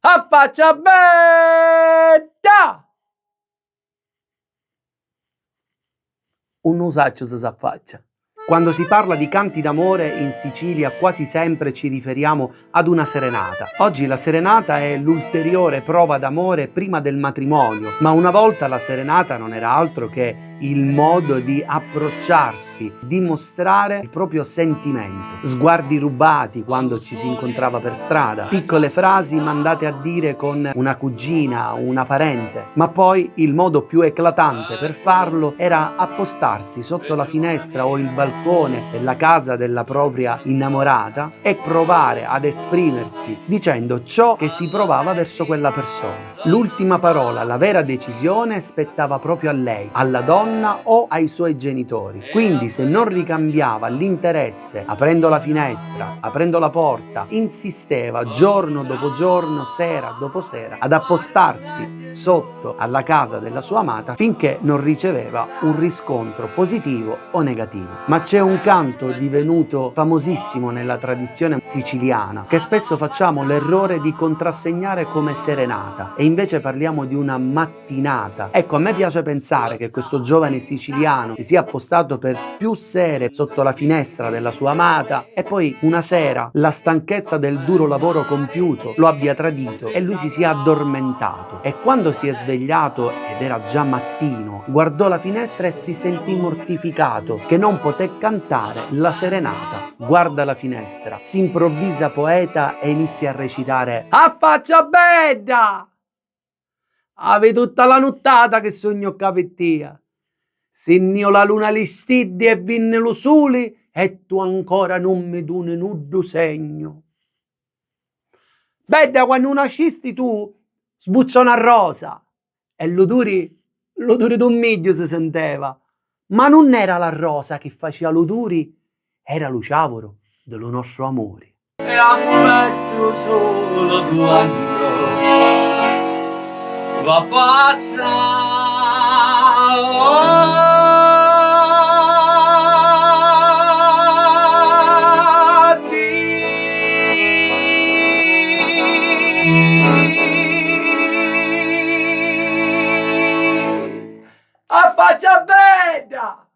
A faccia bella! Un usaccio si s'affaccia. Quando si parla di canti d'amore in Sicilia quasi sempre ci riferiamo ad una serenata. Oggi la serenata è l'ulteriore prova d'amore prima del matrimonio, ma una volta la serenata non era altro che il modo di approcciarsi, dimostrare il proprio sentimento. Sguardi rubati quando ci si incontrava per strada, piccole frasi mandate a dire con una cugina o una parente, ma poi il modo più eclatante per farlo era appostarsi sotto la finestra o il balcone della casa della propria innamorata e provare ad esprimersi dicendo ciò che si provava verso quella persona. L'ultima parola, la vera decisione, spettava proprio a lei, alla donna o ai suoi genitori. Quindi se non ricambiava l'interesse aprendo la finestra, aprendo la porta, insisteva giorno dopo giorno, sera dopo sera ad appostarsi sotto alla casa della sua amata finché non riceveva un riscontro positivo o negativo. Ma c'è un canto divenuto famosissimo nella tradizione siciliana che spesso facciamo l'errore di contrassegnare come serenata e invece parliamo di una mattinata. Ecco, a me piace pensare che questo giovane siciliano si sia appostato per più sere sotto la finestra della sua amata e poi una sera la stanchezza del duro lavoro compiuto lo abbia tradito e lui si sia addormentato e quando si è svegliato ed era già mattino guardò la finestra e si sentì mortificato che non poté cantare la serenata. Guarda la finestra, si improvvisa poeta e inizia a recitare a faccia bella! Ave tutta la nottata che sogno cavettia. Signio la luna li stiddi e vinne lo soli e tu ancora non mi dune nuddo segno. Bella, quando nascisti tu sbuccia una rosa e l'odore d'un miglio si senteva. Ma non era la rosa che faceva l'odore, era lo ciavoro dello nostro amore. E aspetto solo quando va faccia A faccia bella!